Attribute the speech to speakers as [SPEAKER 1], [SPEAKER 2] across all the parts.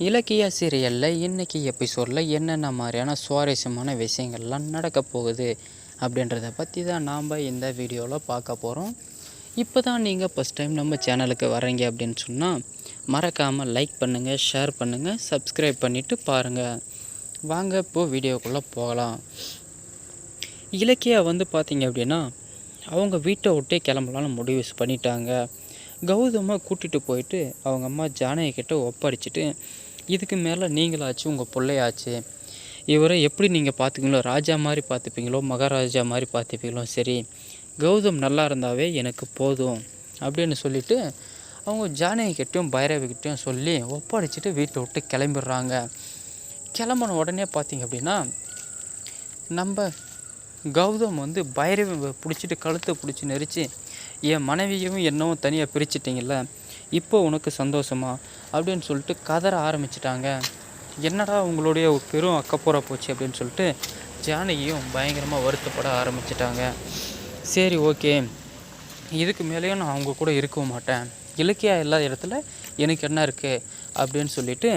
[SPEAKER 1] இலக்கிய சீரியலில் இன்றைக்கி எபிசோடில் என்னென்ன மாதிரியான சுவாரஸ்யமான விஷயங்கள்லாம் நடக்க போகுது அப்படின்றத பற்றி தான் நாம் இந்த வீடியோவில் பார்க்க போகிறோம். இப்போ தான் நீங்கள் ஃபஸ்ட் டைம் நம்ம சேனலுக்கு வரீங்க அப்படின்னு சொன்னால் மறக்காமல் லைக் பண்ணுங்கள், ஷேர் பண்ணுங்கள், சப்ஸ்கிரைப் பண்ணிவிட்டு பாருங்கள். வாங்க இப்போது வீடியோக்குள்ளே போகலாம். இலக்கியா பார்த்திங்க அப்படின்னா அவங்க வீட்டை விட்டே கிளம்பலான்னு முடிவு பண்ணிட்டாங்க. கௌதமை கூட்டிகிட்டு போயிட்டு அவங்க அம்மா ஜானகி கிட்ட ஒப்படைச்சிட்டு, இதுக்கு மேலே நீங்களாச்சு உங்கள் பிள்ளையாச்சு, இவரை எப்படி நீங்கள் பார்த்துப்பீங்களோ, ராஜா மாதிரி பார்த்துப்பீங்களோ, மகாராஜா மாதிரி பார்த்துப்பீங்களோ சரி, கௌதம் நல்லா இருந்தாவே எனக்கு போதும் அப்படின்னு சொல்லிவிட்டு அவங்க ஜானகி கிட்டேயும் பைரவிக்கிட்டையும் சொல்லி ஒப்படைச்சிட்டு வீட்டை விட்டு கிளம்பிடுறாங்க. கிளம்பின உடனே பார்த்திங்க அப்படின்னா நம்ம கௌதம் பைரவி பிடிச்சிட்டு கழுத்தை பிடிச்சி நெரிச்சு, என் மனைவியும் என்னவும் தனியாக பிரிச்சிட்டிங்கள, இப்போ உனக்கு சந்தோஷமா அப்படின்னு சொல்லிட்டு கதற ஆரம்பிச்சிட்டாங்க. என்னடா உங்களுடைய பெரும் அக்கப்போரா போச்சு அப்படின்னு சொல்லிட்டு ஜானகியும் பயங்கரமாக வருத்தப்பட ஆரம்பிச்சிட்டாங்க. சரி, ஓகே, இதுக்கு மேலேயும் நான் அவங்க கூட இருக்கவும் மாட்டேன், இலக்கியா இல்லாத இடத்துல எனக்கு என்ன இருக்குது அப்படின்னு சொல்லிட்டு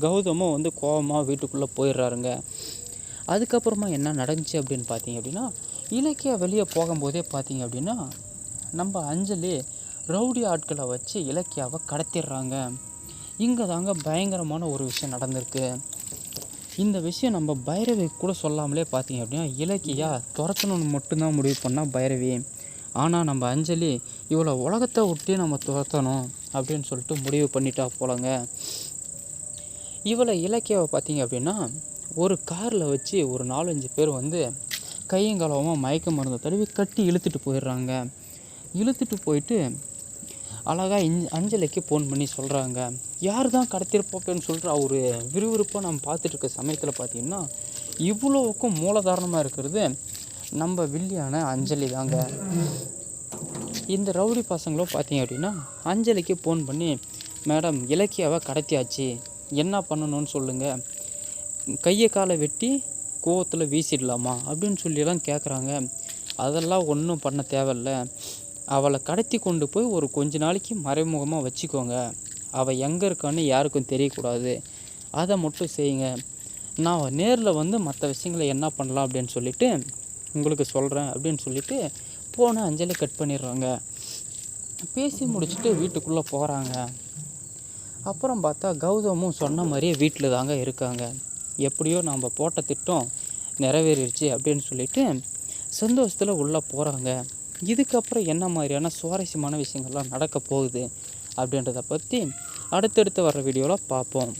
[SPEAKER 1] கௌதமும் கோபமாக வீட்டுக்குள்ளே போயிடுறாருங்க. அதுக்கப்புறமா என்ன நடந்துச்சு அப்படின்னு பார்த்தீங்க அப்படின்னா, இலக்கியா வெளியே போகும்போதே பார்த்தீங்க அப்படின்னா நம்ம அஞ்சலி ரவுடி ஆட்களை வச்சு இலக்கியாவை கடத்திடுறாங்க. இங்கே தாங்க பயங்கரமான ஒரு விஷயம் நடந்திருக்கு. இந்த விஷயம் நம்ம பைரவி கூட சொல்லாமலே பார்த்தீங்க அப்படின்னா இலக்கியா துரத்தணும்னு மட்டும்தான் முடிவு பண்ணால் பைரவி. ஆனால் நம்ம அஞ்சலி இவ்வளோ உலகத்தை விட்டே நம்ம துரத்தணும் அப்படின்னு சொல்லிட்டு முடிவு பண்ணிட்டா போலங்க. இவளை இலக்கியாவை பார்த்தீங்க அப்படின்னா ஒரு காரில் வச்சு ஒரு 4-5 பேர் கையங்காலமாக மயக்க மருந்தை தடவி கட்டி இழுத்துட்டு போயிடுறாங்க. இழுத்துட்டு போயிட்டு அழகாக அஞ்சலிக்கு ஃபோன் பண்ணி சொல்கிறாங்க, யார் தான் கடத்திருப்போன்னு சொல்லிட்டு அவர் விறுவிறுப்பாக நம்ம பார்த்துட்டு இருக்க சமயத்தில் பார்த்திங்கன்னா இவ்வளோவுக்கும் மூலதாரணமாக இருக்கிறது நம்ம வில்லியான அஞ்சலி தாங்க. இந்த ரவுடி பசங்களோ பார்த்திங்க அப்படின்னா அஞ்சலிக்கு ஃபோன் பண்ணி, மேடம் இலக்கியாவை கடத்தியாச்சு, என்ன பண்ணணும்னு சொல்லுங்கள், கையை காலை வெட்டி கோவத்தில் வீசிடலாமா அப்படின்னு சொல்லிலாம் கேட்குறாங்க. அதெல்லாம் ஒன்றும் பண்ண தேவையில்லை, அவளை கடத்தி கொண்டு போய் ஒரு கொஞ்ச நாளைக்கு மறைமுகமாக வச்சுக்கோங்க, அவள் எங்கே இருக்கான்னு யாருக்கும் தெரியக்கூடாது, அதை மட்டும் செய்யுங்க, நான் நேரில் மற்ற விஷயங்களை என்ன பண்ணலாம் அப்படின்னு சொல்லிவிட்டு உங்களுக்கு சொல்கிறேன் அப்படின்னு சொல்லிவிட்டு போன அஞ்சலி கட் பண்ணிடுறாங்க. பேசி முடிச்சுட்டு வீட்டுக்குள்ளே போகிறாங்க. அப்புறம் பார்த்தா கௌதமும் சொன்ன மாதிரியே வீட்டில் தாங்க இருக்காங்க. எப்படியோ நம்ம போட்ட திட்டம் நிறைவேறிடுச்சு அப்படின்னு சொல்லிட்டு சந்தோஷத்தில் உள்ளே போகிறாங்க. இதுக்கப்புறம் என்ன மாதிரியான சுவாரஸ்யமான விஷயங்கள்லாம் நடக்க போகுது அப்படின்றத பற்றி அடுத்தடுத்து வர வீடியோவில் பார்ப்போம்.